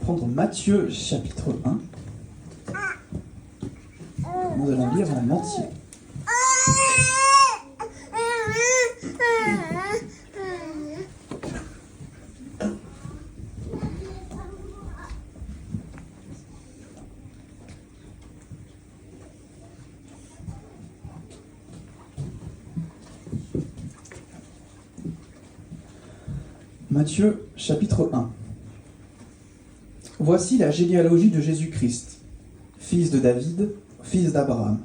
prendre Matthieu chapitre 1. Nous allons lire en entier. Matthieu chapitre 1. Voici la généalogie de Jésus-Christ, fils de David, fils d'Abraham.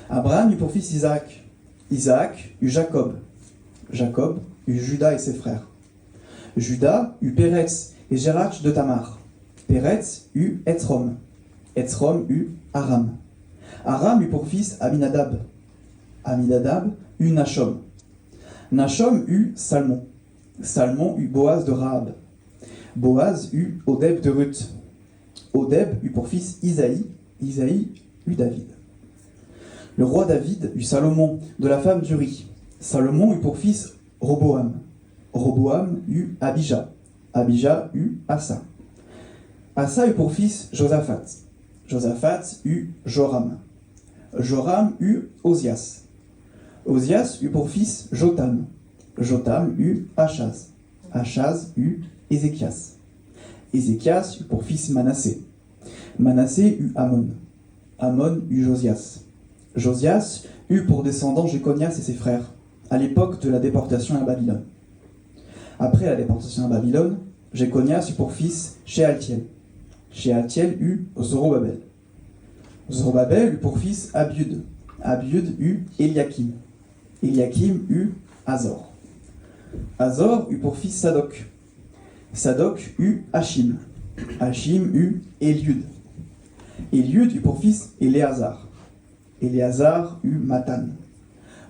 Abraham eut pour fils Isaac. Isaac eut Jacob. Jacob eut Juda et ses frères. Juda eut Péretz et Gérach de Tamar. Péretz eut Étrom. Étrom eut Aram. Aram eut pour fils Aminadab. Aminadab eut Nachom. Nachom eut Salmon. Salmon eut Boaz de Rahab. Boaz eut Odeb de Ruth. Odeb eut pour fils Isaïe. Isaïe eut David. Le roi David eut Salomon, de la femme d'Uri. Salomon eut pour fils Roboam. Roboam eut Abija. Abija eut Asa. Asa eut pour fils Josaphat. Josaphat eut Joram. Joram eut Osias. Osias eut pour fils Jotam. Jotam eut Achaz. Achaz eut Ézéchias. Ézéchias eut pour fils Manassé. Manassé eut Amon. Amon eut Josias. Josias eut pour descendants Jéconias et ses frères, à l'époque de la déportation à Babylone. Après la déportation à Babylone, Jéconias eut pour fils Shealtiel. Shealtiel eut Zorobabel. Zorobabel eut pour fils Abiud. Abiud eut Eliakim. Eliakim eut Azor. Azor eut pour fils Sadoc. Sadoc eut Hachim. Hachim eut Eliud. Eliud eut pour fils Éléazar. Éléazar eut Mathan.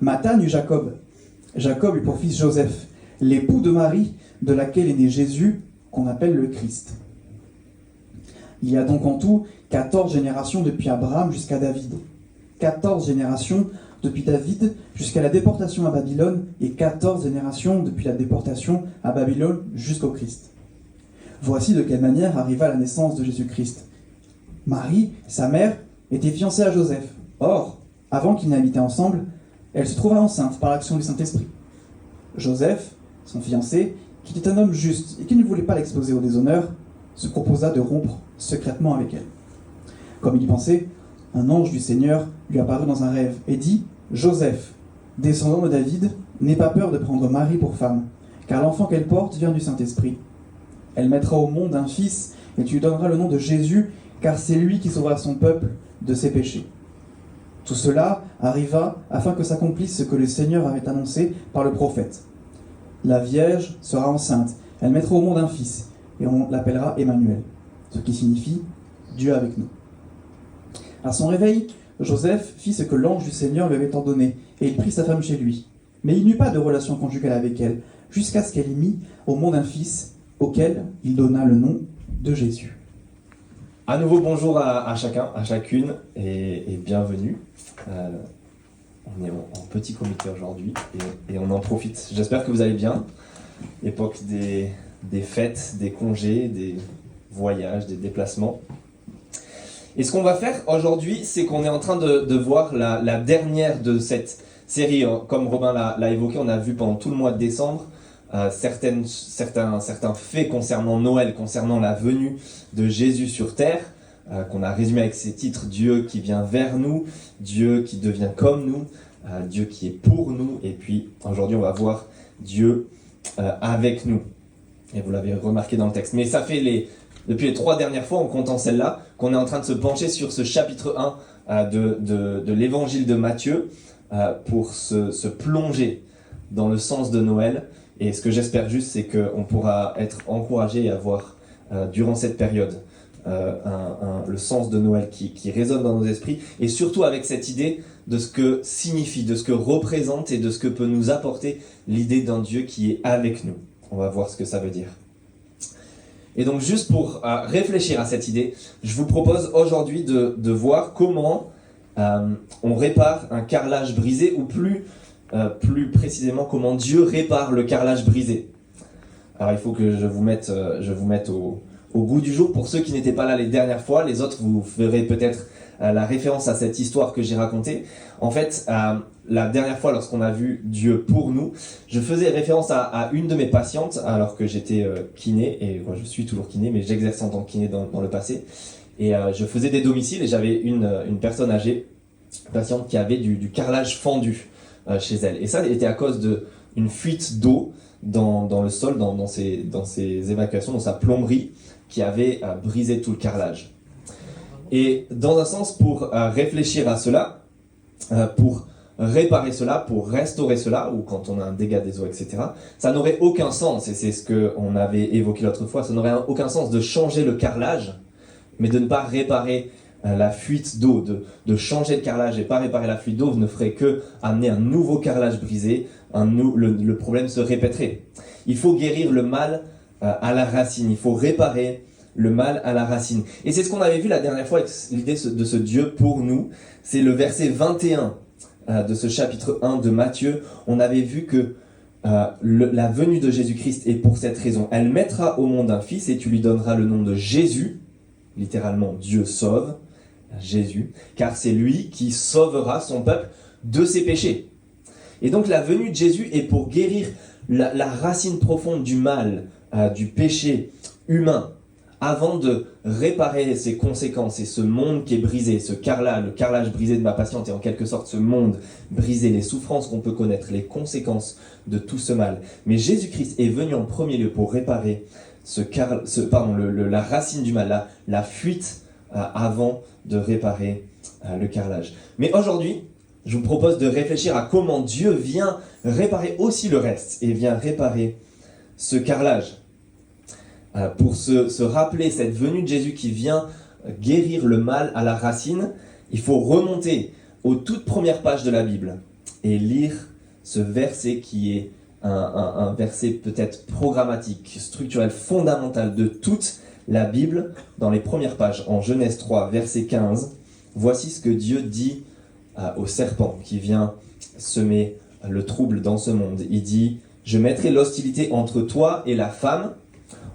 Mathan eut Jacob. Jacob eut pour fils Joseph, l'époux de Marie, de laquelle est né Jésus, qu'on appelle le Christ. Il y a donc en tout 14 générations depuis Abraham jusqu'à David. 14 générations depuis David jusqu'à la déportation à Babylone et 14 générations depuis la déportation à Babylone jusqu'au Christ. Voici de quelle manière arriva la naissance de Jésus-Christ. Marie, sa mère, était fiancée à Joseph. Or, avant qu'ils n'habitaient ensemble, elle se trouva enceinte par l'action du Saint-Esprit. Joseph, son fiancé, qui était un homme juste et qui ne voulait pas l'exposer au déshonneur, se proposa de rompre secrètement avec elle. Comme il y pensait, un ange du Seigneur lui apparut dans un rêve et dit « Joseph, descendant de David, n'aie pas peur de prendre Marie pour femme, car l'enfant qu'elle porte vient du Saint-Esprit. Elle mettra au monde un fils, et tu lui donneras le nom de Jésus, car c'est lui qui sauvera son peuple de ses péchés. » Tout cela arriva afin que s'accomplisse ce que le Seigneur avait annoncé par le prophète. La Vierge sera enceinte, elle mettra au monde un fils, et on l'appellera Emmanuel, ce qui signifie Dieu avec nous. À son réveil, Joseph fit ce que l'ange du Seigneur lui avait ordonné, et il prit sa femme chez lui. Mais il n'eut pas de relation conjugale avec elle, jusqu'à ce qu'elle ait mis au monde un fils, auquel il donna le nom de Jésus. À nouveau, bonjour à chacun, à chacune, et bienvenue. On est en petit comité aujourd'hui, et on en profite. J'espère que vous allez bien. Époque des fêtes, des congés, des voyages, des déplacements. Et ce qu'on va faire aujourd'hui, c'est qu'on est en train de voir la dernière de cette série. Comme Robin l'a évoqué, on a vu pendant tout le mois de décembre certains faits concernant Noël, concernant la venue de Jésus sur terre, qu'on a résumé avec ces titres: Dieu qui vient vers nous, Dieu qui devient comme nous, Dieu qui est pour nous, et puis aujourd'hui on va voir Dieu avec nous. Et vous l'avez remarqué dans le texte. Mais ça fait depuis les 3 dernières fois, en comptant celle-là, qu'on est en train de se pencher sur ce chapitre 1 de l'évangile de Matthieu pour se plonger dans le sens de Noël. Et ce que j'espère juste, c'est qu'on pourra être encouragé et avoir, durant cette période, le sens de Noël qui résonne dans nos esprits, et surtout avec cette idée de ce que signifie, de ce que représente et de ce que peut nous apporter l'idée d'un Dieu qui est avec nous. On va voir ce que ça veut dire. Et donc, juste pour réfléchir à cette idée, je vous propose aujourd'hui de voir comment on répare un carrelage brisé, ou plus précisément comment Dieu répare le carrelage brisé. Alors il faut que je vous mette au goût du jour. Pour ceux qui n'étaient pas là les dernières fois, les autres, vous verrez peut-être la référence à cette histoire que j'ai racontée. En fait, la dernière fois, lorsqu'on a vu Dieu pour nous, je faisais référence à une de mes patientes, alors que j'étais kiné, et moi je suis toujours kiné, mais j'exerce en tant que kiné dans le passé. Et je faisais des domiciles, et j'avais une personne âgée, une patiente qui avait du carrelage fendu chez elle. Et ça était à cause d'une fuite d'eau dans le sol, dans ses évacuations, dans sa plomberie, qui avait brisé tout le carrelage. Et dans un sens, pour réfléchir à cela, pour réparer cela, pour restaurer cela, ou quand on a un dégât des eaux, etc., ça n'aurait aucun sens, et c'est ce qu'on avait évoqué l'autre fois, ça n'aurait aucun sens de changer le carrelage, mais de ne pas réparer la fuite d'eau, de changer le carrelage et pas réparer la fuite d'eau ne ferait que amener un nouveau carrelage brisé, le problème se répéterait. Il faut guérir le mal à la racine, il faut réparer le mal à la racine. Et c'est ce qu'on avait vu la dernière fois avec l'idée de ce Dieu pour nous. C'est le verset 21 de ce chapitre 1 de Matthieu. On avait vu que la venue de Jésus-Christ est pour cette raison. Elle mettra au monde un fils et tu lui donneras le nom de Jésus, littéralement Dieu sauve, Jésus, car c'est lui qui sauvera son peuple de ses péchés. Et donc la venue de Jésus est pour guérir la racine profonde du mal, du péché humain, avant de réparer ses conséquences et ce monde qui est brisé, le carrelage brisé de ma patiente, et en quelque sorte ce monde brisé, les souffrances qu'on peut connaître, les conséquences de tout ce mal. Mais Jésus-Christ est venu en premier lieu pour réparer la racine du mal, la fuite avant de réparer le carrelage. Mais aujourd'hui, je vous propose de réfléchir à comment Dieu vient réparer aussi le reste et vient réparer ce carrelage. Pour se rappeler cette venue de Jésus qui vient guérir le mal à la racine, il faut remonter aux toutes premières pages de la Bible et lire ce verset qui est un verset peut-être programmatique, structurel, fondamental de toute la Bible. Dans les premières pages, en Genèse 3, verset 15, voici ce que Dieu dit au serpent qui vient semer le trouble dans ce monde. Il dit « Je mettrai l'hostilité entre toi et la femme,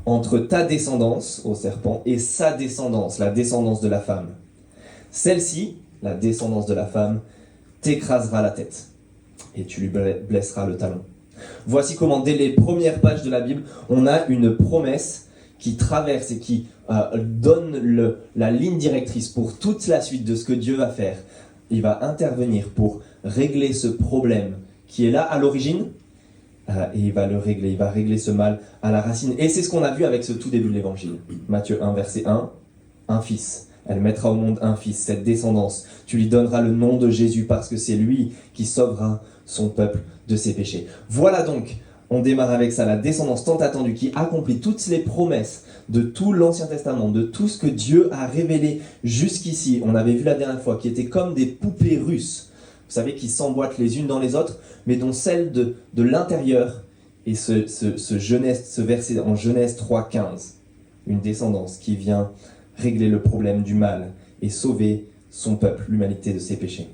entre ta descendance, au serpent, et sa descendance, la descendance de la femme. Celle-ci, la descendance de la femme, t'écrasera la tête, et tu lui blesseras le talon. » Voici comment, dès les premières pages de la Bible, on a une promesse qui traverse et qui donne la ligne directrice pour toute la suite de ce que Dieu va faire. Il va intervenir pour régler ce problème qui est là à l'origine, et il va régler ce mal à la racine. Et c'est ce qu'on a vu avec ce tout début de l'évangile. Matthieu 1, verset 1, un fils. Elle mettra au monde un fils, cette descendance. Tu lui donneras le nom de Jésus parce que c'est lui qui sauvera son peuple de ses péchés. Voilà donc, on démarre avec ça, la descendance tant attendue qui accomplit toutes les promesses de tout l'Ancien Testament, de tout ce que Dieu a révélé jusqu'ici. On avait vu la dernière fois, qui étaient comme des poupées russes. Vous savez, qui s'emboîtent les unes dans les autres, mais dont celle de l'intérieur est ce verset en Genèse 3,15. Une descendance qui vient régler le problème du mal et sauver son peuple, l'humanité de ses péchés.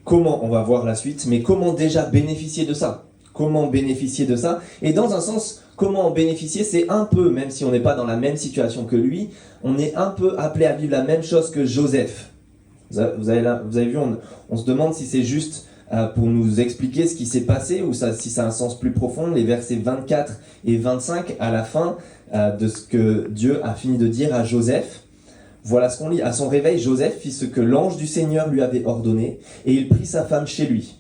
Comment, on va voir la suite, mais comment déjà bénéficier de ça ? Comment bénéficier de ça ? Et dans un sens, comment en bénéficier, c'est un peu, même si on n'est pas dans la même situation que lui, on est un peu appelé à vivre la même chose que Joseph. Vous avez vu, on se demande si c'est juste pour nous expliquer ce qui s'est passé ou si ça a un sens plus profond. Les versets 24 et 25 à la fin de ce que Dieu a fini de dire à Joseph. Voilà ce qu'on lit. À son réveil, Joseph fit ce que l'ange du Seigneur lui avait ordonné et il prit sa femme chez lui.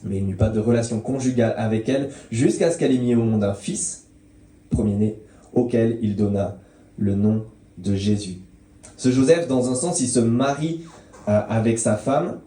Mais il n'eut pas de relation conjugale avec elle jusqu'à ce qu'elle ait mis au monde un fils, premier-né, auquel il donna le nom de Jésus. Ce Joseph, dans un sens, il se marie avec sa femme,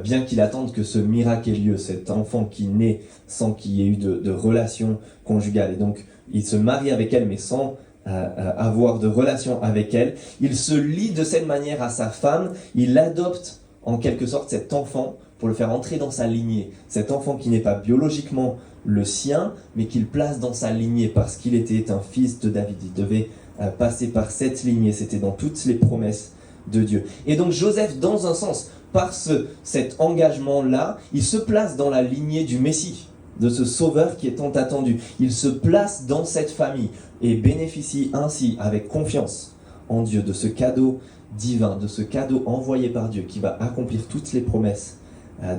bien qu'il attende que ce miracle ait lieu, cet enfant qui naît sans qu'il y ait eu de relation conjugale. Et donc, il se marie avec elle, mais sans avoir de relation avec elle. Il se lie de cette manière à sa femme. Il adopte, en quelque sorte, cet enfant pour le faire entrer dans sa lignée. Cet enfant qui n'est pas biologiquement le sien, mais qu'il place dans sa lignée parce qu'il était un fils de David. Il devait passer par cette lignée. C'était dans toutes les promesses de Dieu. Et donc Joseph, dans un sens, par cet engagement-là, il se place dans la lignée du Messie. de ce sauveur qui est tant attendu. Il se place dans cette famille et bénéficie ainsi avec confiance en Dieu de ce cadeau divin, de ce cadeau envoyé par Dieu qui va accomplir toutes les promesses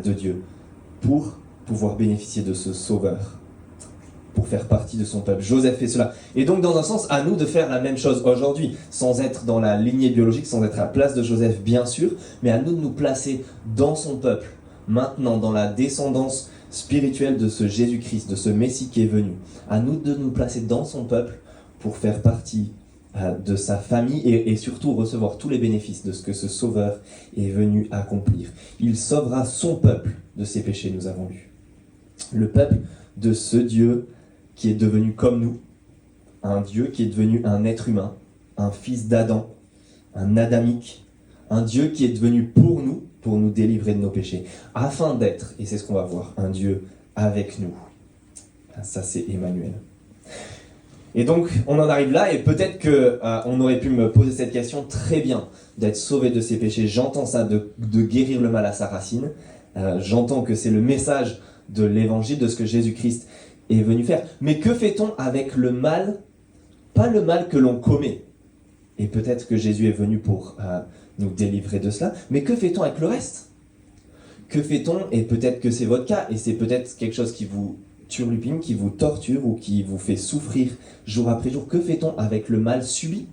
de Dieu pour pouvoir bénéficier de ce sauveur, pour faire partie de son peuple. Joseph fait cela. Et donc, dans un sens, à nous de faire la même chose aujourd'hui, sans être dans la lignée biologique, sans être à la place de Joseph, bien sûr, mais à nous de nous placer dans son peuple, maintenant, dans la descendance spirituelle de ce Jésus-Christ, de ce Messie qui est venu. À nous de nous placer dans son peuple pour faire partie de sa famille et surtout recevoir tous les bénéfices de ce que ce Sauveur est venu accomplir. Il sauvera son peuple de ses péchés, nous avons lu. Le peuple de ce Dieu qui est devenu comme nous, un Dieu qui est devenu un être humain, un fils d'Adam, un adamique, un Dieu qui est devenu pour nous délivrer de nos péchés, afin d'être, et c'est ce qu'on va voir, un Dieu avec nous. Ça, c'est Emmanuel. Et donc, on en arrive là, et peut-être qu'on aurait pu me poser cette question très bien, d'être sauvé de ses péchés. J'entends ça, de guérir le mal à sa racine. J'entends que c'est le message de l'évangile, de ce que Jésus-Christ est venu faire. Mais que fait-on avec le mal, pas le mal que l'on commet? Et peut-être que Jésus est venu pour nous délivrer de cela, mais que fait-on avec le reste? Que fait-on, et peut-être que c'est votre cas, et c'est peut-être quelque chose qui vous turlupine, qui vous torture ou qui vous fait souffrir jour après jour, que fait-on avec le mal subi?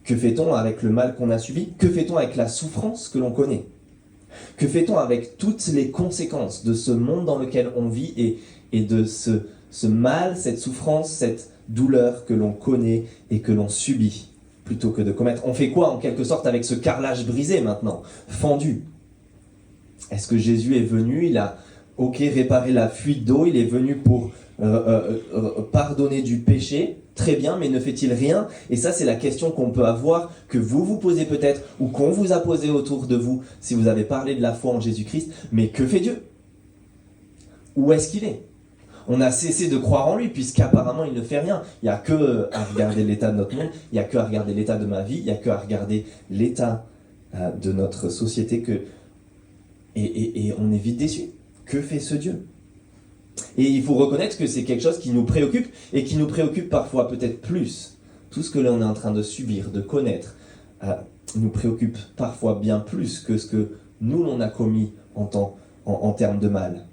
Que fait-on avec le mal qu'on a subi? Que fait-on avec la souffrance que l'on connaît? Que fait-on avec toutes les conséquences de ce monde dans lequel on vit et de ce mal, cette souffrance, cette douleur que l'on connaît et que l'on subit plutôt que de commettre? On fait quoi en quelque sorte avec ce carrelage brisé maintenant, fendu? Est-ce que Jésus est venu, il a réparé la fuite d'eau, il est venu pour pardonner du péché? Très bien, mais ne fait-il rien? Et ça, c'est la question qu'on peut avoir, que vous vous posez peut-être, ou qu'on vous a posé autour de vous, si vous avez parlé de la foi en Jésus-Christ. Mais que fait Dieu? Où est-ce qu'il est? On a cessé de croire en lui, puisqu'apparemment il ne fait rien. Il n'y a que à regarder l'état de notre monde, il n'y a que à regarder l'état de ma vie, il n'y a que à regarder l'état de notre société, et on est vite déçu. Que fait ce Dieu? Et il faut reconnaître que c'est quelque chose qui nous préoccupe, et qui nous préoccupe parfois peut-être plus. Tout ce que l'on est en train de subir, de connaître, nous préoccupe parfois bien plus que ce que nous l'on a commis en termes de mal.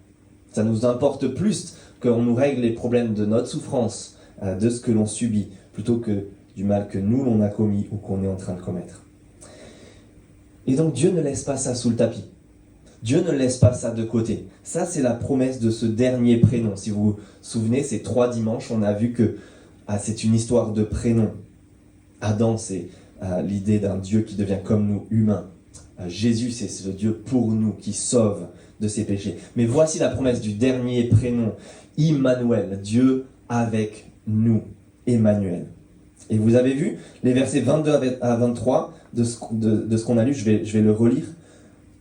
Ça nous importe plus qu'on nous règle les problèmes de notre souffrance, de ce que l'on subit, plutôt que du mal que nous l'on a commis ou qu'on est en train de commettre. Et donc Dieu ne laisse pas ça sous le tapis. Dieu ne laisse pas ça de côté. Ça, c'est la promesse de ce dernier prénom. Si vous vous souvenez, ces 3 dimanches, on a vu que c'est une histoire de prénom. Adam, c'est l'idée d'un Dieu qui devient comme nous, humain. Jésus, c'est ce Dieu pour nous, qui sauve de ses péchés. Mais voici la promesse du dernier prénom, Immanuel, Dieu avec nous, Emmanuel. Et vous avez vu les versets 22 à 23 de ce qu'on a lu, je vais le relire.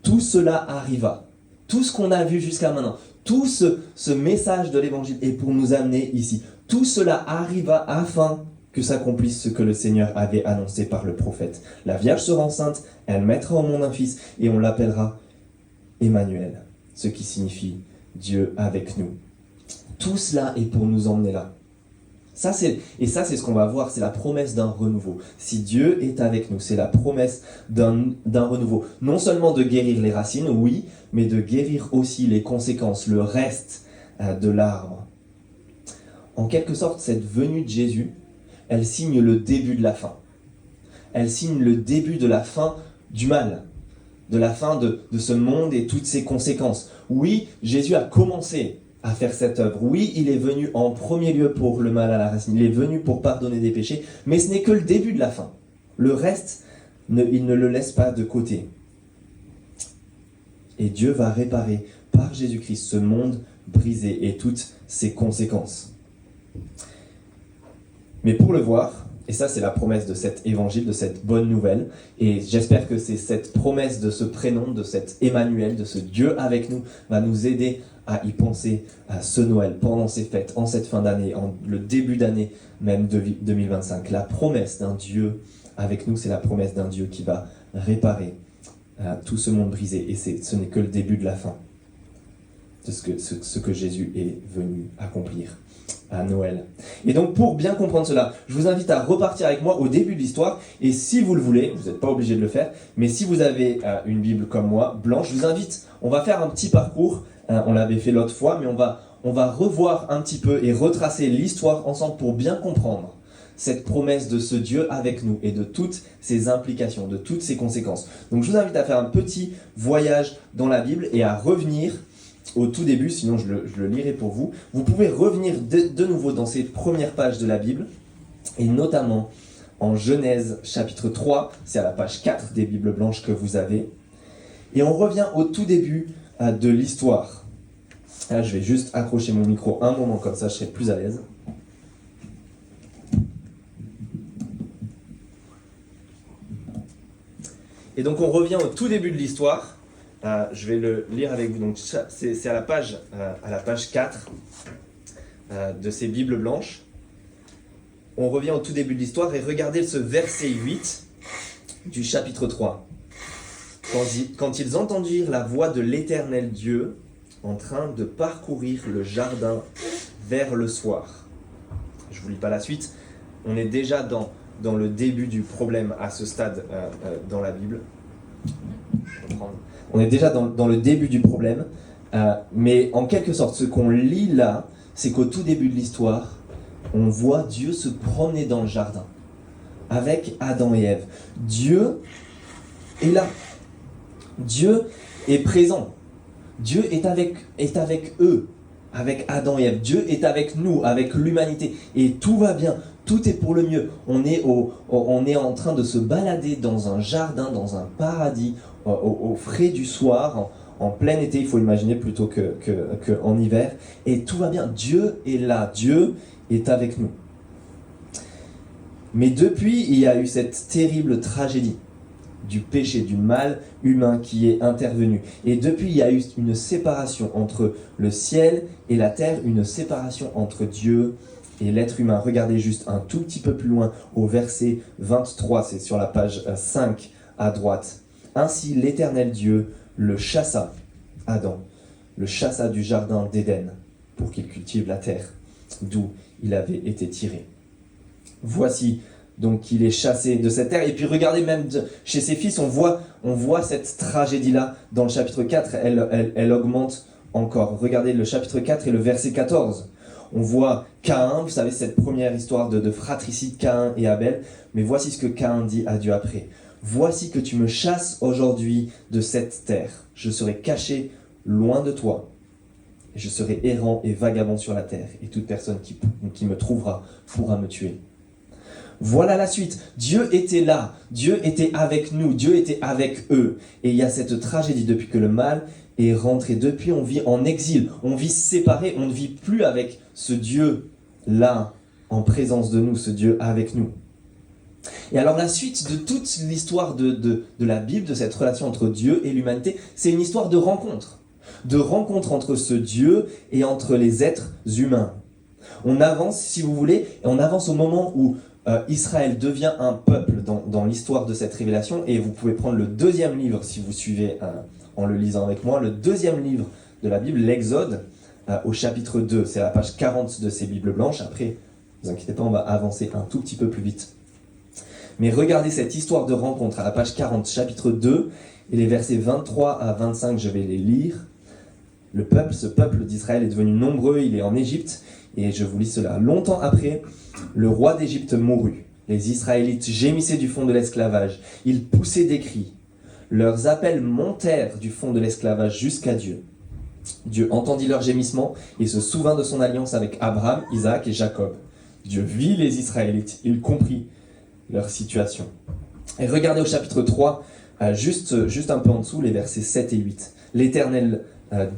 Tout cela arriva, tout ce qu'on a vu jusqu'à maintenant, tout ce message de l'évangile est pour nous amener ici. Tout cela arriva afin que s'accomplisse ce que le Seigneur avait annoncé par le prophète. La Vierge sera enceinte, elle mettra au monde un fils et on l'appellera Emmanuel, ce qui signifie Dieu avec nous. Tout cela est pour nous emmener là. Ça, c'est ce qu'on va voir, c'est la promesse d'un renouveau. Si Dieu est avec nous, c'est la promesse d'un renouveau. Non seulement de guérir les racines, oui, mais de guérir aussi les conséquences, le reste de l'arbre. En quelque sorte, cette venue de Jésus, elle signe le début de la fin. Elle signe le début de la fin du mal, de la fin de ce monde et toutes ses conséquences. Oui, Jésus a commencé à faire cette œuvre. Oui, il est venu en premier lieu pour le mal à la racine. Il est venu pour pardonner des péchés, mais ce n'est que le début de la fin. Le reste, il ne le laisse pas de côté. Et Dieu va réparer par Jésus-Christ ce monde brisé et toutes ses conséquences. Mais pour le voir, et ça c'est la promesse de cet évangile, de cette bonne nouvelle, et j'espère que c'est cette promesse de ce prénom, de cet Emmanuel, de ce Dieu avec nous, va nous aider à y penser à ce Noël, pendant ces fêtes, en cette fin d'année, en le début d'année même de 2025. La promesse d'un Dieu avec nous, c'est la promesse d'un Dieu qui va réparer tout ce monde brisé, et ce n'est que le début de la fin. de ce que Jésus est venu accomplir à Noël. Et donc pour bien comprendre cela, je vous invite à repartir avec moi au début de l'histoire, et si vous le voulez, vous n'êtes pas obligé de le faire, mais si vous avez une Bible comme moi, blanche, je vous invite, on va faire un petit parcours, on l'avait fait l'autre fois, mais on va revoir un petit peu et retracer l'histoire ensemble pour bien comprendre cette promesse de ce Dieu avec nous et de toutes ses implications, de toutes ses conséquences. Donc je vous invite à faire un petit voyage dans la Bible et à revenir au tout début, sinon je le lirai pour vous. Vous pouvez revenir de nouveau dans ces premières pages de la Bible, et notamment en Genèse chapitre 3, c'est à la page 4 des Bibles blanches que vous avez. Et on revient au tout début de l'histoire. Là, je vais juste accrocher mon micro un moment, comme ça je serai plus à l'aise. Et donc on revient au tout début de l'histoire. Je vais le lire avec vous. Donc c'est à la page 4 de ces Bibles blanches. On revient au tout début de l'histoire et regardez ce verset 8 du chapitre 3. Quand ils entendirent la voix de l'Éternel Dieu en train de parcourir le jardin vers le soir. Je ne vous lis pas la suite. On est déjà dans le début du problème à ce stade dans la Bible. On est déjà dans le début du problème, mais en quelque sorte, ce qu'on lit là, c'est qu'au tout début de l'histoire, on voit Dieu se promener dans le jardin avec Adam et Ève. Dieu est là. Dieu est présent. Dieu est avec eux, avec Adam et Ève. Dieu est avec nous, avec l'humanité. Et tout va bien. Tout est pour le mieux. On est en train de se balader dans un jardin, dans un paradis, au frais du soir, en plein été, il faut imaginer, plutôt qu'en hiver. Et tout va bien. Dieu est là. Dieu est avec nous. Mais depuis, il y a eu cette terrible tragédie du péché, du mal humain qui est intervenu. Et depuis, il y a eu une séparation entre le ciel et la terre, une séparation entre Dieu et l'être humain. Regardez juste un tout petit peu plus loin au verset 23, c'est sur la page 5 à droite. Ainsi l'Éternel Dieu le chassa, Adam, le chassa du jardin d'Éden pour qu'il cultive la terre, d'où il avait été tiré. Voici donc qu'il est chassé de cette terre. Et puis regardez même chez ses fils, on voit cette tragédie-là dans le chapitre 4, elle augmente encore. Regardez le chapitre 4 et le verset 14. On voit Caïn, vous savez, cette première histoire de fratricide, Caïn et Abel. Mais voici ce que Caïn dit à Dieu après. « Voici que tu me chasses aujourd'hui de cette terre. Je serai caché loin de toi. Et je serai errant et vagabond sur la terre. Et toute personne qui me trouvera pourra me tuer. » Voilà la suite. Dieu était là. Dieu était avec nous. Dieu était avec eux. Et il y a cette tragédie depuis que le mal est rentré. Depuis, on vit en exil. On vit séparé. On ne vit plus avec ce Dieu là, en présence de nous, ce Dieu avec nous. Et alors la suite de toute l'histoire de la Bible, de cette relation entre Dieu et l'humanité, c'est une histoire de rencontre. De rencontre entre ce Dieu et entre les êtres humains. On avance, si vous voulez, et on avance au moment où Israël devient un peuple dans l'histoire de cette révélation. Et vous pouvez prendre le deuxième livre, si vous suivez en le lisant avec moi, le deuxième livre de la Bible, l'Exode, au chapitre 2. C'est à la page 40 de ces Bibles blanches. Après, ne vous inquiétez pas, on va avancer un tout petit peu plus vite. Mais regardez cette histoire de rencontre à la page 40, chapitre 2, et les versets 23 à 25, je vais les lire. Ce peuple d'Israël est devenu nombreux, il est en Égypte, et je vous lis cela. Longtemps après, le roi d'Égypte mourut. Les Israélites gémissaient du fond de l'esclavage. Ils poussaient des cris. Leurs appels montèrent du fond de l'esclavage jusqu'à Dieu. Dieu entendit leurs gémissements et se souvint de son alliance avec Abraham, Isaac et Jacob. Dieu vit les Israélites, il comprit leur situation. Et regardez au chapitre 3, juste un peu en dessous, les versets 7 et 8. L'Éternel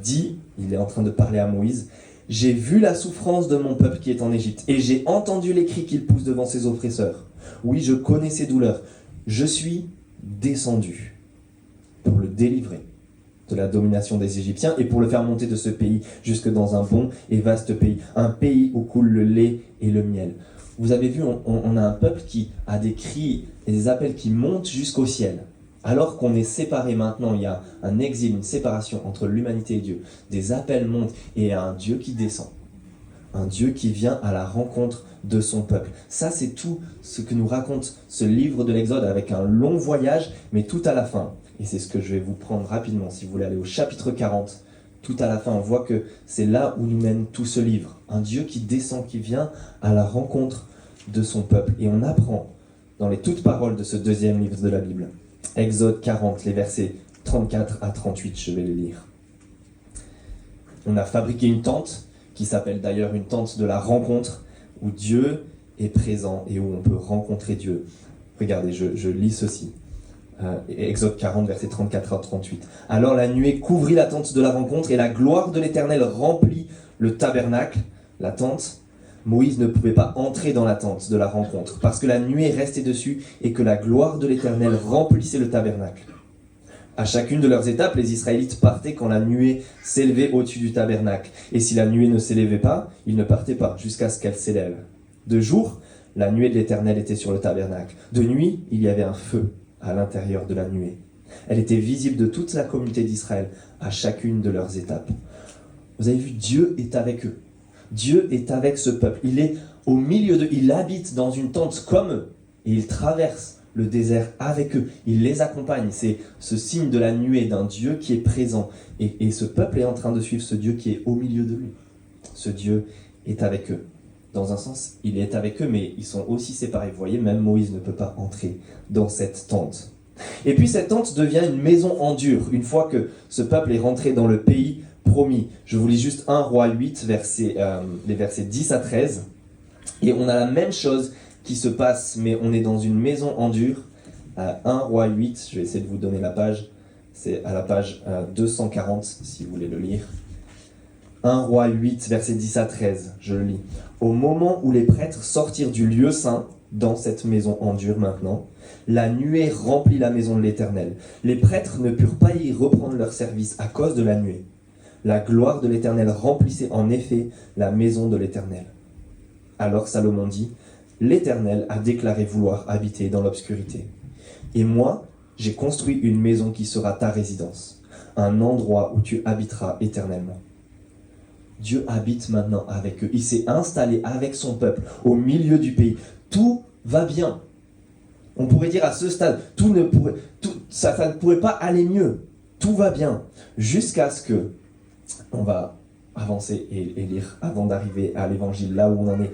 dit, il est en train de parler à Moïse, « J'ai vu la souffrance de mon peuple qui est en Égypte, et j'ai entendu les cris qu'il pousse devant ses oppresseurs. Oui, je connais ses douleurs. Je suis descendu pour le délivrer de la domination des Égyptiens et pour le faire monter de ce pays jusque dans un bon et vaste pays, un pays où coule le lait et le miel. » Vous avez vu, on a un peuple qui a des cris et des appels qui montent jusqu'au ciel, Alors qu'on est séparés maintenant, il y a un exil, une séparation entre l'humanité et Dieu. Des appels montent et un Dieu qui descend. Un Dieu qui vient à la rencontre de son peuple. Ça, c'est tout ce que nous raconte ce livre de l'Exode avec un long voyage, mais tout à la fin. Et c'est ce que je vais vous prendre rapidement. Si vous voulez aller au chapitre 40, tout à la fin, on voit que c'est là où nous mène tout ce livre. Un Dieu qui descend, qui vient à la rencontre de son peuple. Et on apprend dans les toutes paroles de ce deuxième livre de la Bible. Exode 40, les versets 34 à 38, je vais les lire. On a fabriqué une tente, qui s'appelle d'ailleurs une tente de la rencontre, où Dieu est présent et où on peut rencontrer Dieu. Regardez, je lis ceci. Exode 40, versets 34 à 38. Alors la nuée couvrit la tente de la rencontre et la gloire de l'Éternel remplit le tabernacle, la tente. Moïse ne pouvait pas entrer dans la tente de la rencontre parce que la nuée restait dessus et que la gloire de l'Éternel remplissait le tabernacle. À chacune de leurs étapes, les Israélites partaient quand la nuée s'élevait au-dessus du tabernacle. Et si la nuée ne s'élevait pas, ils ne partaient pas jusqu'à ce qu'elle s'élève. De jour, la nuée de l'Éternel était sur le tabernacle. De nuit, il y avait un feu à l'intérieur de la nuée. Elle était visible de toute la communauté d'Israël à chacune de leurs étapes. Vous avez vu, Dieu est avec eux. Dieu est avec ce peuple. Il est au milieu d'eux. Il habite dans une tente comme eux. Et il traverse le désert avec eux. Il les accompagne. C'est ce signe de la nuée d'un Dieu qui est présent. Et ce peuple est en train de suivre ce Dieu qui est au milieu de lui. Ce Dieu est avec eux. Dans un sens, il est avec eux, mais ils sont aussi séparés. Vous voyez, même Moïse ne peut pas entrer dans cette tente. Et puis cette tente devient une maison en dur, une fois que ce peuple est rentré dans le pays promis. Je vous lis juste 1 Roi 8, les versets 10 à 13. Et on a la même chose qui se passe, mais on est dans une maison en dur. 1 Roi 8, je vais essayer de vous donner la page. C'est à la page 240, si vous voulez le lire. 1 Roi 8, versets 10 à 13, je le lis. Au moment où les prêtres sortirent du lieu saint, dans cette maison en dur maintenant, la nuée remplit la maison de l'Éternel. Les prêtres ne purent pas y reprendre leur service à cause de la nuée. La gloire de l'Éternel remplissait en effet la maison de l'Éternel. Alors Salomon dit, « L'Éternel a déclaré vouloir habiter dans l'obscurité. Et moi, j'ai construit une maison qui sera ta résidence, un endroit où tu habiteras éternellement. » Dieu habite maintenant avec eux. Il s'est installé avec son peuple au milieu du pays. Tout va bien. On pourrait dire à ce stade, ça ne pourrait pas aller mieux. Tout va bien. Jusqu'à ce que, on va avancer et lire avant d'arriver à l'évangile, là où on en est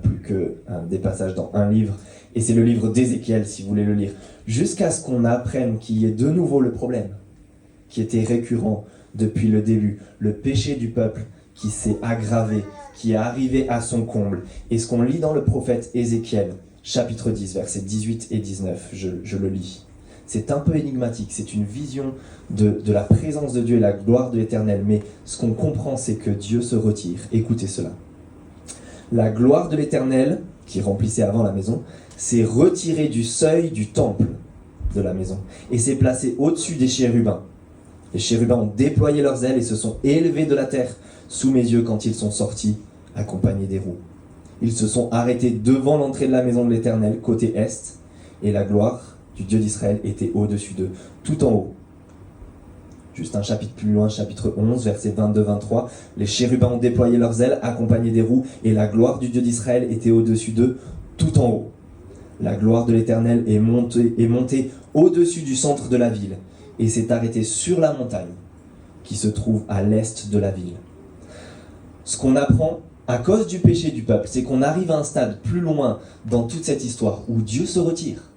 plus que des passages dans un livre. Et c'est le livre d'Ézéchiel, si vous voulez le lire. Jusqu'à ce qu'on apprenne qu'il y ait de nouveau le problème, qui était récurrent depuis le début, le péché du peuple, qui s'est aggravé, qui est arrivé à son comble. Et ce qu'on lit dans le prophète Ézéchiel, chapitre 10, versets 18 et 19, je le lis. C'est un peu énigmatique, c'est une vision de la présence de Dieu et la gloire de l'Éternel, mais ce qu'on comprend, c'est que Dieu se retire. Écoutez cela. La gloire de l'Éternel, qui remplissait avant la maison, s'est retirée du seuil du temple de la maison et s'est placée au-dessus des chérubins. Les chérubins ont déployé leurs ailes et se sont élevés de la terre sous mes yeux quand ils sont sortis, accompagnés des roues. Ils se sont arrêtés devant l'entrée de la maison de l'Éternel, côté est, et la gloire du Dieu d'Israël était au-dessus d'eux, tout en haut. Juste un chapitre plus loin, chapitre 11, versets 22-23, les chérubins ont déployé leurs ailes, accompagnés des roues, et la gloire du Dieu d'Israël était au-dessus d'eux, tout en haut. La gloire de l'Éternel est montée au-dessus du centre de la ville, et s'est arrêtée sur la montagne, qui se trouve à l'est de la ville. Ce qu'on apprend à cause du péché du peuple, c'est qu'on arrive à un stade plus loin dans toute cette histoire où Dieu se retire.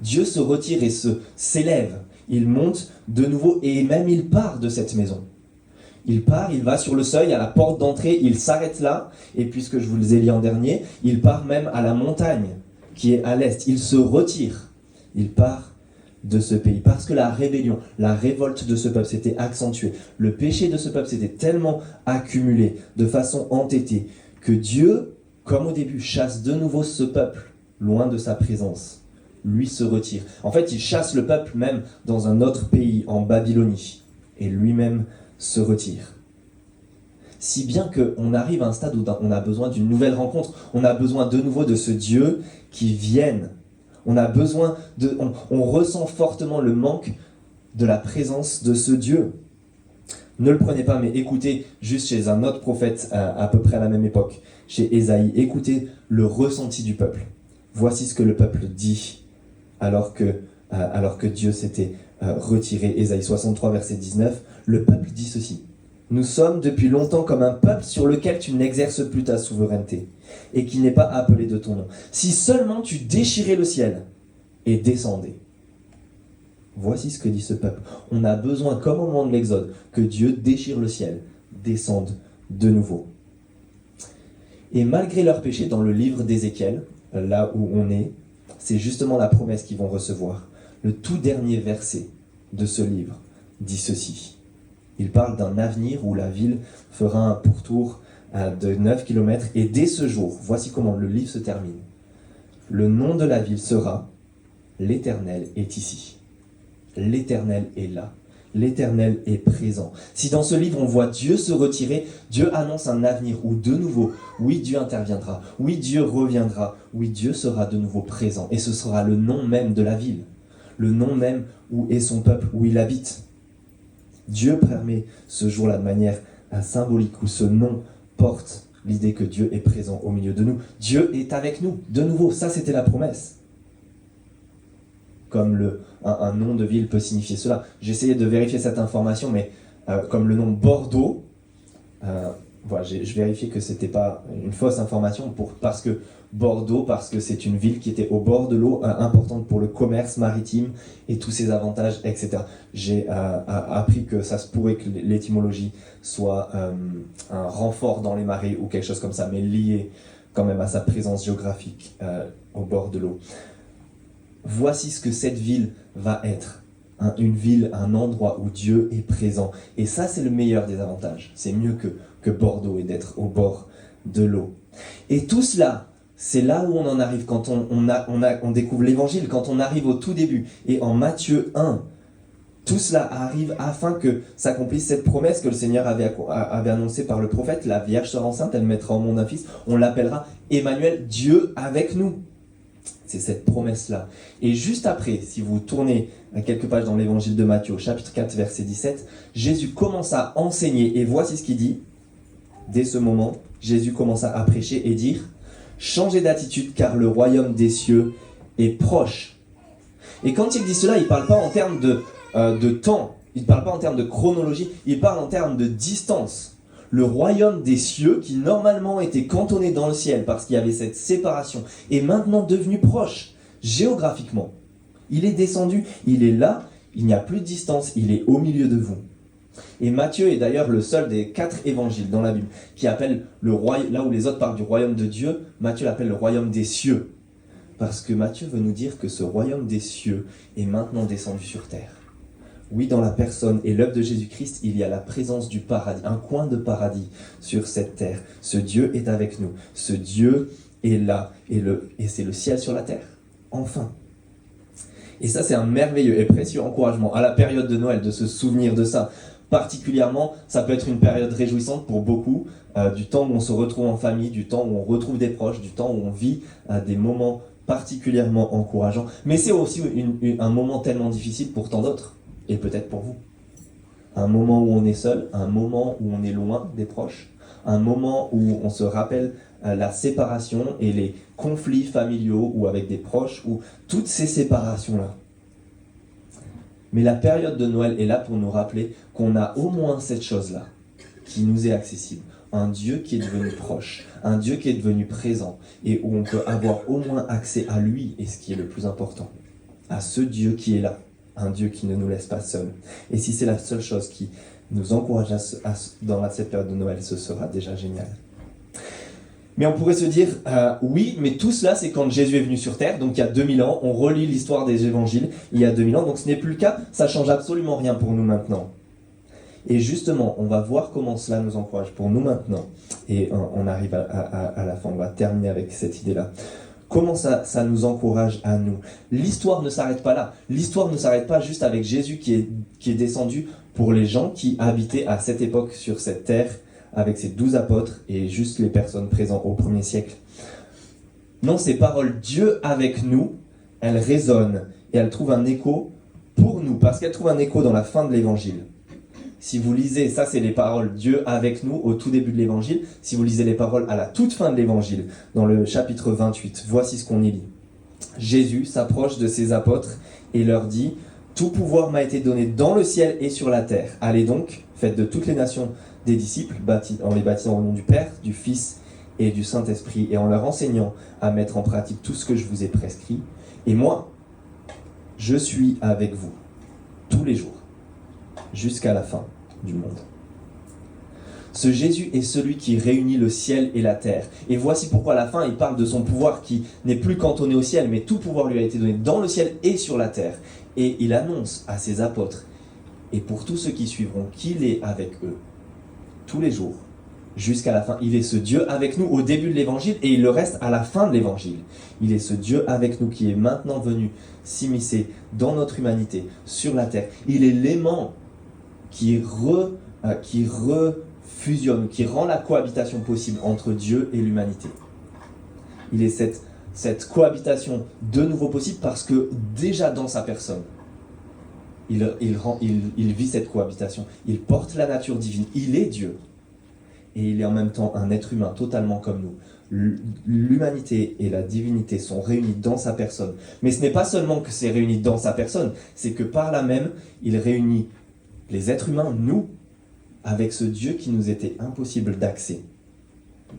Dieu se retire et s'élève. Il monte de nouveau et même il part de cette maison. Il part, il va sur le seuil, à la porte d'entrée, il s'arrête là. Et puisque je vous les ai dit en dernier, il part même à la montagne qui est à l'est. Il se retire. Il part de ce pays, parce que la rébellion, la révolte de ce peuple s'était accentuée. Le péché de ce peuple s'était tellement accumulé, de façon entêtée, que Dieu, comme au début, chasse de nouveau ce peuple loin de sa présence. Lui se retire. En fait, il chasse le peuple même dans un autre pays, en Babylonie, et lui-même se retire. Si bien qu'on arrive à un stade où on a besoin d'une nouvelle rencontre, on a besoin de nouveau de ce Dieu qui vienne On a besoin on ressent fortement le manque de la présence de ce Dieu. Ne le prenez pas, mais écoutez, juste chez un autre prophète à peu près à la même époque, chez Ésaïe, écoutez le ressenti du peuple. Voici ce que le peuple dit alors que Dieu s'était retiré. Ésaïe 63, verset 19, le peuple dit ceci. Nous sommes depuis longtemps comme un peuple sur lequel tu n'exerces plus ta souveraineté et qui n'est pas appelé de ton nom. Si seulement tu déchirais le ciel et descendais. Voici ce que dit ce peuple. On a besoin, comme au moment de l'Exode, que Dieu déchire le ciel, descende de nouveau. Et malgré leur péché, dans le livre d'Ézéchiel, là où on est, c'est justement la promesse qu'ils vont recevoir. Le tout dernier verset de ce livre dit ceci. Il parle d'un avenir où la ville fera un pourtour de 9 km et dès ce jour, voici comment le livre se termine. Le nom de la ville sera « L'Éternel est ici ». L'Éternel est là. L'Éternel est présent. Si dans ce livre on voit Dieu se retirer, Dieu annonce un avenir où de nouveau, oui Dieu interviendra, oui Dieu reviendra, oui Dieu sera de nouveau présent. Et ce sera le nom même de la ville, le nom même où est son peuple, où il habite. Dieu permet ce jour-là de manière symbolique, où ce nom porte l'idée que Dieu est présent au milieu de nous. Dieu est avec nous, de nouveau, ça c'était la promesse. Comme un nom de ville peut signifier cela. J'essayais de vérifier cette information, mais comme le nom Bordeaux, voilà, je vérifiais que ce n'était pas une fausse information, parce que c'est une ville qui était au bord de l'eau, importante pour le commerce maritime et tous ses avantages, etc. J'ai appris que ça se pourrait que l'étymologie soit un renfort dans les marées ou quelque chose comme ça, mais lié quand même à sa présence géographique au bord de l'eau. Voici ce que cette ville va être. Une ville, un endroit où Dieu est présent. Et ça, c'est le meilleur des avantages. C'est mieux que Bordeaux et d'être au bord de l'eau. Et tout cela, c'est là où on en arrive quand on découvre l'évangile, quand on arrive au tout début. Et en Matthieu 1, tout cela arrive afin que s'accomplisse cette promesse que le Seigneur avait annoncée par le prophète. La Vierge sera enceinte, elle mettra au monde un fils. On l'appellera Emmanuel, Dieu avec nous. C'est cette promesse-là. Et juste après, si vous tournez quelques pages dans l'évangile de Matthieu, chapitre 4, verset 17, Jésus commence à enseigner, et voici ce qu'il dit. Dès ce moment, Jésus commence à prêcher et dire « Changez d'attitude, car le royaume des cieux est proche. » Et quand il dit cela, il ne parle pas en termes de temps, il ne parle pas en termes de chronologie, il parle en termes de distance. Le royaume des cieux, qui normalement était cantonné dans le ciel parce qu'il y avait cette séparation, est maintenant devenu proche, géographiquement. Il est descendu, il est là, il n'y a plus de distance, il est au milieu de vous. Et Matthieu est d'ailleurs le seul des 4 évangiles dans la Bible qui appelle le royaume, là où les autres parlent du royaume de Dieu, Matthieu l'appelle le royaume des cieux. Parce que Matthieu veut nous dire que ce royaume des cieux est maintenant descendu sur terre. Oui, dans la personne et l'œuvre de Jésus-Christ, il y a la présence du paradis, un coin de paradis sur cette terre. Ce Dieu est avec nous. Ce Dieu est là. Et c'est le ciel sur la terre. Enfin. Et ça, c'est un merveilleux et précieux encouragement à la période de Noël, de se souvenir de ça. Particulièrement, ça peut être une période réjouissante pour beaucoup, du temps où on se retrouve en famille, du temps où on retrouve des proches, du temps où on vit des moments particulièrement encourageants. Mais c'est aussi un moment tellement difficile pour tant d'autres. Et peut-être pour vous. Un moment où on est seul, un moment où on est loin des proches, un moment où on se rappelle la séparation et les conflits familiaux ou avec des proches, ou toutes ces séparations-là. Mais la période de Noël est là pour nous rappeler qu'on a au moins cette chose-là qui nous est accessible. Un Dieu qui est devenu proche, un Dieu qui est devenu présent et où on peut avoir au moins accès à lui, et ce qui est le plus important, à ce Dieu qui est là. Un Dieu qui ne nous laisse pas seuls. Et si c'est la seule chose qui nous encourage dans cette période de Noël, ce sera déjà génial. Mais on pourrait se dire, oui, mais tout cela, c'est quand Jésus est venu sur terre, donc il y a 2000 ans, on relit l'histoire des évangiles, il y a 2000 ans, donc ce n'est plus le cas, ça change absolument rien pour nous maintenant. Et justement, on va voir comment cela nous encourage pour nous maintenant. Et on arrive à la fin, on va terminer avec cette idée-là. Comment ça nous encourage à nous? L'histoire ne s'arrête pas là. L'histoire ne s'arrête pas juste avec Jésus qui est descendu pour les gens qui habitaient à cette époque sur cette terre avec ses 12 apôtres et juste les personnes présentes au 1er siècle. Non, ces paroles, Dieu avec nous, elle résonne et elle trouve un écho pour nous, parce qu'elle trouve un écho dans la fin de l'évangile. Si vous lisez, ça c'est les paroles Dieu avec nous au tout début de l'évangile, si vous lisez les paroles à la toute fin de l'évangile, dans le chapitre 28, voici ce qu'on y lit. Jésus s'approche de ses apôtres et leur dit « Tout pouvoir m'a été donné dans le ciel et sur la terre. Allez donc, faites de toutes les nations des disciples, en les baptisant au nom du Père, du Fils et du Saint-Esprit, et en leur enseignant à mettre en pratique tout ce que je vous ai prescrit. Et moi, je suis avec vous tous les jours, jusqu'à la fin du monde. » Ce Jésus est celui qui réunit le ciel et la terre. Et voici pourquoi à la fin, il parle de son pouvoir qui n'est plus cantonné au ciel, mais tout pouvoir lui a été donné dans le ciel et sur la terre. Et il annonce à ses apôtres, et pour tous ceux qui suivront, qu'il est avec eux, tous les jours, jusqu'à la fin. Il est ce Dieu avec nous au début de l'évangile, et il le reste à la fin de l'évangile. Il est ce Dieu avec nous qui est maintenant venu s'immiscer dans notre humanité, sur la terre. Il est l'aimant qui fusionne, qui rend la cohabitation possible entre Dieu et l'humanité. Il est cette cohabitation de nouveau possible parce que déjà dans sa personne, il vit cette cohabitation. Il porte la nature divine. Il est Dieu. Et il est en même temps un être humain totalement comme nous. L'humanité et la divinité sont réunies dans sa personne. Mais ce n'est pas seulement que c'est réuni dans sa personne, c'est que par là même, il réunit les êtres humains, nous, avec ce Dieu qui nous était impossible d'accès.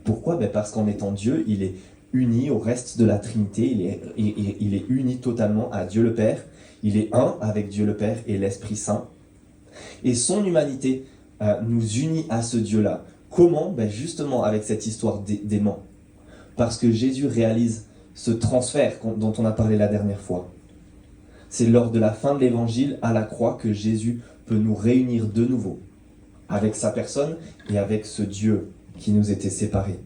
Pourquoi ? Parce qu'en étant Dieu, il est uni au reste de la Trinité, il est uni totalement à Dieu le Père, il est un avec Dieu le Père et l'Esprit Saint. Et son humanité nous unit à ce Dieu-là. Comment ? Justement avec cette histoire d'aimant. Parce que Jésus réalise ce transfert dont on a parlé la dernière fois. C'est lors de la fin de l'évangile à la croix que Jésus peut nous réunir de nouveau avec sa personne et avec ce Dieu qui nous était séparés.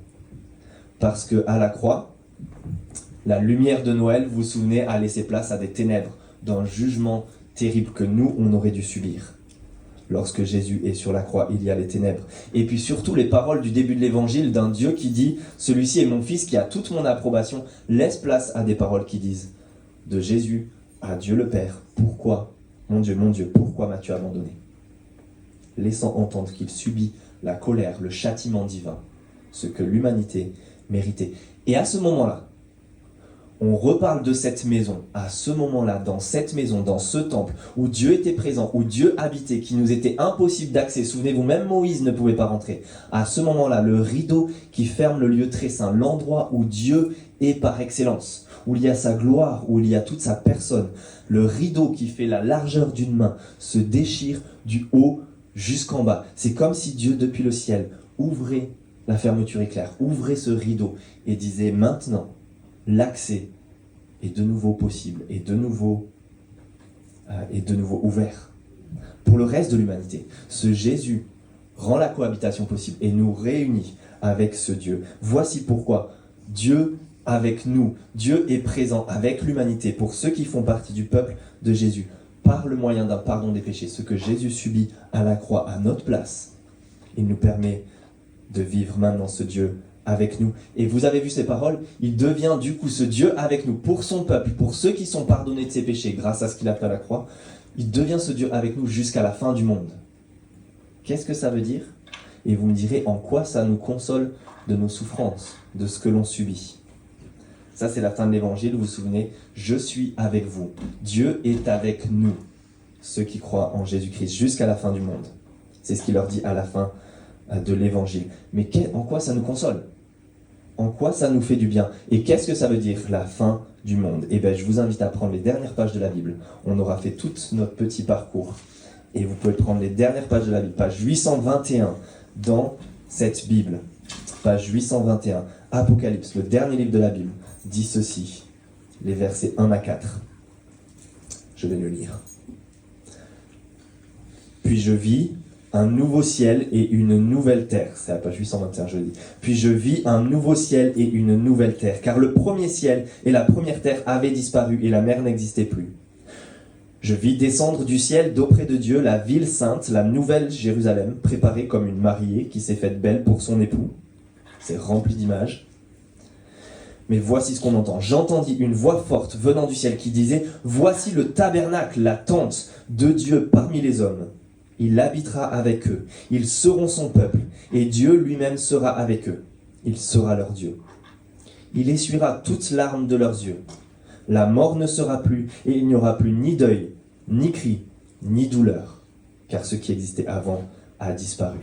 Parce qu'à la croix, la lumière de Noël, vous vous souvenez, a laissé place à des ténèbres, d'un jugement terrible que nous, on aurait dû subir. Lorsque Jésus est sur la croix, il y a les ténèbres. Et puis surtout les paroles du début de l'évangile d'un Dieu qui dit « Celui-ci est mon fils qui a toute mon approbation », laisse place à des paroles qui disent de Jésus à Dieu le Père. Pourquoi, mon Dieu, pourquoi m'as-tu abandonné ? Laissant entendre qu'il subit la colère, le châtiment divin, ce que l'humanité méritait. Et à ce moment-là, on reparle de cette maison, à ce moment-là, dans cette maison, dans ce temple, où Dieu était présent, où Dieu habitait, qui nous était impossible d'accès. Souvenez-vous, même Moïse ne pouvait pas rentrer. À ce moment-là, le rideau qui ferme le lieu très saint, l'endroit où Dieu est par excellence, où il y a sa gloire, où il y a toute sa personne, le rideau qui fait la largeur d'une main se déchire du haut jusqu'en bas. C'est comme si Dieu, depuis le ciel, ouvrait la fermeture éclair, ouvrait ce rideau et disait maintenant, l'accès est de nouveau possible et de nouveau ouvert pour le reste de l'humanité. Ce Jésus rend la cohabitation possible et nous réunit avec ce Dieu. Voici pourquoi Dieu avec nous, Dieu est présent avec l'humanité pour ceux qui font partie du peuple de Jésus. Par le moyen d'un pardon des péchés, ce que Jésus subit à la croix à notre place, il nous permet de vivre maintenant ce Dieu avec nous. Et vous avez vu ces paroles, il devient du coup ce Dieu avec nous, pour son peuple, pour ceux qui sont pardonnés de ses péchés grâce à ce qu'il a fait à la croix, il devient ce Dieu avec nous jusqu'à la fin du monde. Qu'est-ce que ça veut dire ? Et vous me direz en quoi ça nous console de nos souffrances, de ce que l'on subit. Ça, c'est la fin de l'évangile, vous vous souvenez, je suis avec vous. Dieu est avec nous, ceux qui croient en Jésus-Christ, jusqu'à la fin du monde. C'est ce qu'il leur dit à la fin de l'évangile. Mais en quoi ça nous console ? En quoi ça nous fait du bien ? Et qu'est-ce que ça veut dire, la fin du monde ? Eh bien, je vous invite à prendre les dernières pages de la Bible. On aura fait tout notre petit parcours. Et vous pouvez prendre les dernières pages de la Bible, page 821, dans cette Bible. Page 821, Apocalypse, le dernier livre de la Bible, dit ceci, les versets 1 à 4. Je vais le lire. Puis je vis un nouveau ciel et une nouvelle terre. C'est à page 821, je dis. Puis je vis un nouveau ciel et une nouvelle terre, car le premier ciel et la première terre avaient disparu et la mer n'existait plus. Je vis descendre du ciel d'auprès de Dieu la ville sainte, la nouvelle Jérusalem, préparée comme une mariée qui s'est faite belle pour son époux. C'est rempli d'images. Mais voici ce qu'on entend. J'entendis une voix forte venant du ciel qui disait « Voici le tabernacle, la tente de Dieu parmi les hommes. Il habitera avec eux. Ils seront son peuple, et Dieu lui-même sera avec eux. Il sera leur Dieu. Il essuiera toutes larmes de leurs yeux. La mort ne sera plus, et il n'y aura plus ni deuil, ni cri, ni douleur, car ce qui existait avant a disparu. »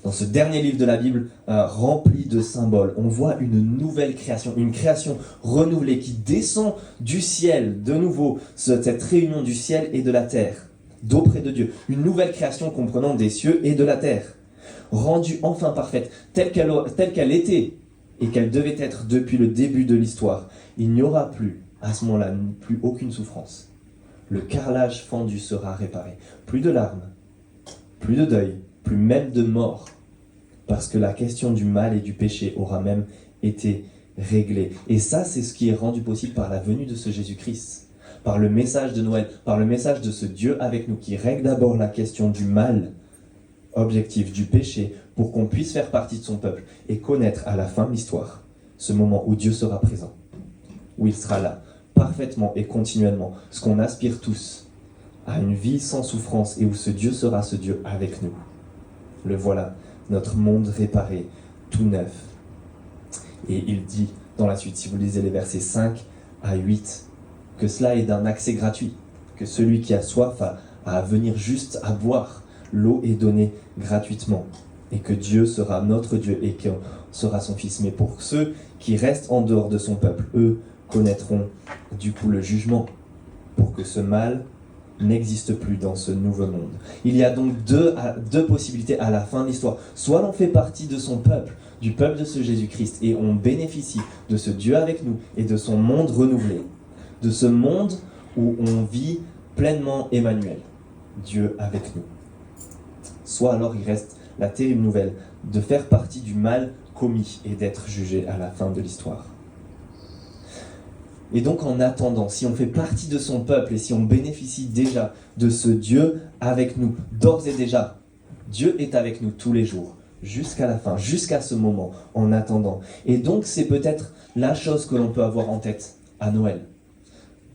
Dans ce dernier livre de la Bible, rempli de symboles, on voit une nouvelle création, une création renouvelée qui descend du ciel, de nouveau, cette réunion du ciel et de la terre, d'auprès de Dieu. Une nouvelle création comprenant des cieux et de la terre, rendue enfin parfaite, telle qu'elle était et qu'elle devait être depuis le début de l'histoire. Il n'y aura plus, à ce moment-là, plus aucune souffrance. Le carrelage fendu sera réparé. Plus de larmes, plus de deuil, plus même de mort, parce que la question du mal et du péché aura même été réglée. Et ça, c'est ce qui est rendu possible par la venue de ce Jésus-Christ, par le message de Noël, par le message de ce Dieu avec nous, qui règle d'abord la question du mal objectif, du péché, pour qu'on puisse faire partie de son peuple et connaître à la fin de l'histoire ce moment où Dieu sera présent, où il sera là, parfaitement et continuellement, ce qu'on aspire tous, à une vie sans souffrance et où ce Dieu sera ce Dieu avec nous. Le voilà, notre monde réparé, tout neuf. Et il dit dans la suite, si vous lisez les versets 5 à 8, que cela est d'un accès gratuit, que celui qui a soif a venir juste à boire. L'eau est donnée gratuitement, et que Dieu sera notre Dieu et qu'on sera son Fils. Mais pour ceux qui restent en dehors de son peuple, eux connaîtront du coup le jugement, pour que ce mal n'existe plus dans ce nouveau monde. Il y a donc deux possibilités à la fin de l'histoire. Soit l'on fait partie de son peuple, du peuple de ce Jésus-Christ, et on bénéficie de ce Dieu avec nous et de son monde renouvelé, de ce monde où on vit pleinement Emmanuel, Dieu avec nous. Soit alors il reste la terrible nouvelle de faire partie du mal commis et d'être jugé à la fin de l'histoire. Et donc en attendant, si on fait partie de son peuple et si on bénéficie déjà de ce Dieu avec nous, d'ores et déjà, Dieu est avec nous tous les jours, jusqu'à la fin, jusqu'à ce moment, en attendant. Et donc c'est peut-être la chose que l'on peut avoir en tête à Noël.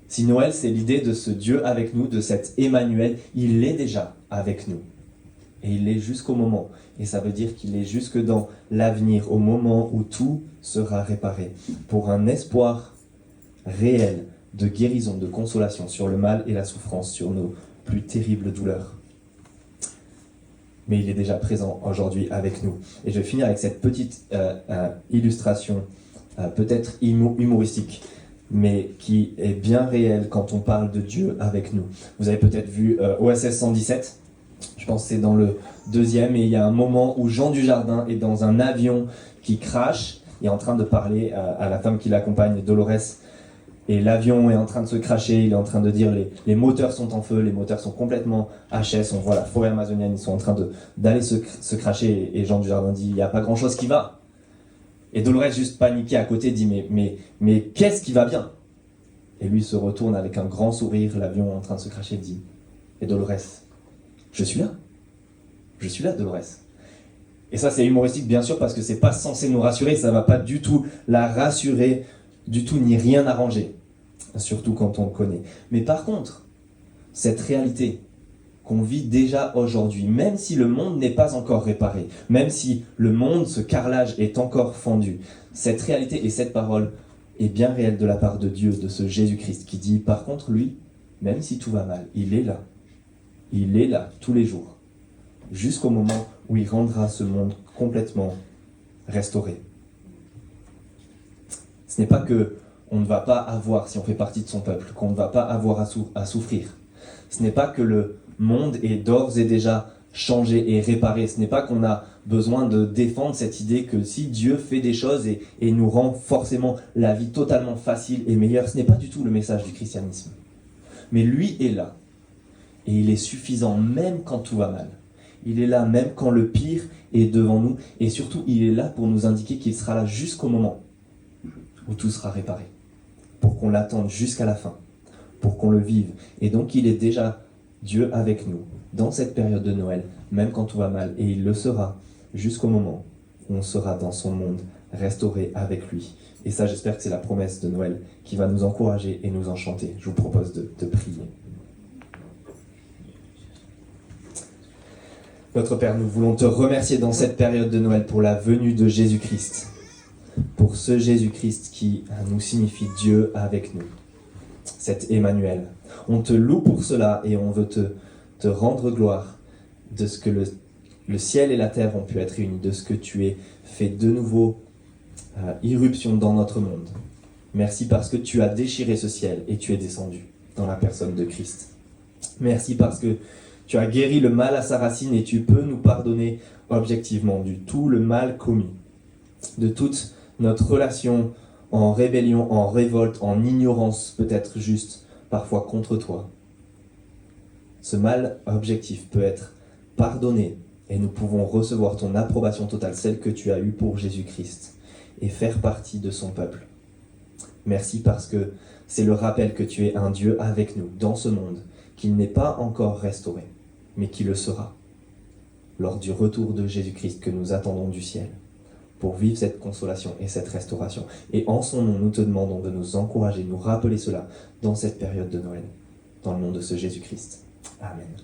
Si Noël, c'est l'idée de ce Dieu avec nous, de cet Emmanuel, il est déjà avec nous. Et il est jusqu'au moment. Et ça veut dire qu'il est jusque dans l'avenir, au moment où tout sera réparé, pour un espoir réel de guérison, de consolation sur le mal et la souffrance, sur nos plus terribles douleurs. Mais il est déjà présent aujourd'hui avec nous. Et je vais finir avec cette petite illustration, peut-être humoristique, mais qui est bien réelle quand on parle de Dieu avec nous. Vous avez peut-être vu OSS 117, je pense que c'est dans le 2e, et il y a un moment où Jean Dujardin est dans un avion qui crache, il est en train de parler à la femme qui l'accompagne, Dolores, et l'avion est en train de se cracher, il est en train de dire les moteurs sont en feu, les moteurs sont complètement HS, on voit la forêt amazonienne, ils sont en train d'aller se cracher, et Jean Dujardin dit, il n'y a pas grand chose qui va. Et Dolores, juste paniquée à côté, dit, mais qu'est-ce qui va bien? Et lui se retourne avec un grand sourire, l'avion en train de se cracher, dit, et Dolores, je suis là, Dolores. Et ça, c'est humoristique, bien sûr, parce que c'est pas censé nous rassurer, ça va pas du tout la rassurer, du tout, ni rien arranger, surtout quand on le connaît. Mais par contre, cette réalité qu'on vit déjà aujourd'hui, même si le monde n'est pas encore réparé, même si le monde, ce carrelage est encore fendu, cette réalité et cette parole est bien réelle de la part de Dieu, de ce Jésus-Christ, qui dit, par contre, lui, même si tout va mal, il est là. Il est là, tous les jours, jusqu'au moment où il rendra ce monde complètement restauré. Ce n'est pas que on ne va pas avoir, si on fait partie de son peuple, qu'on ne va pas avoir à souffrir. Ce n'est pas que le monde est d'ores et déjà changé et réparé. Ce n'est pas qu'on a besoin de défendre cette idée que si Dieu fait des choses et nous rend forcément la vie totalement facile et meilleure, ce n'est pas du tout le message du christianisme. Mais lui est là. Et il est suffisant même quand tout va mal. Il est là même quand le pire est devant nous. Et surtout, il est là pour nous indiquer qu'il sera là jusqu'au moment où tout sera réparé. Pour qu'on l'attende jusqu'à la fin. Pour qu'on le vive. Et donc, il est déjà Dieu avec nous dans cette période de Noël, même quand tout va mal. Et il le sera jusqu'au moment où on sera dans son monde restaurés avec lui. Et ça, j'espère que c'est la promesse de Noël qui va nous encourager et nous enchanter. Je vous propose de prier. Notre Père, nous voulons te remercier dans cette période de Noël pour la venue de Jésus-Christ. Pour ce Jésus-Christ qui nous signifie Dieu avec nous. Cet Emmanuel. On te loue pour cela et on veut te rendre gloire de ce que le ciel et la terre ont pu être réunis, de ce que tu es fait de nouveau irruption dans notre monde. Merci parce que tu as déchiré ce ciel et tu es descendu dans la personne de Christ. Merci parce que tu as guéri le mal à sa racine et tu peux nous pardonner objectivement du tout le mal commis, de toute notre relation en rébellion, en révolte, en ignorance, peut-être juste parfois contre toi. Ce mal objectif peut être pardonné et nous pouvons recevoir ton approbation totale, celle que tu as eue pour Jésus-Christ, et faire partie de son peuple. Merci parce que c'est le rappel que tu es un Dieu avec nous dans ce monde, qu'il n'est pas encore restauré, mais qui le sera lors du retour de Jésus-Christ que nous attendons du ciel, pour vivre cette consolation et cette restauration. Et en son nom, nous te demandons de nous encourager, nous rappeler cela dans cette période de Noël, dans le nom de ce Jésus-Christ. Amen.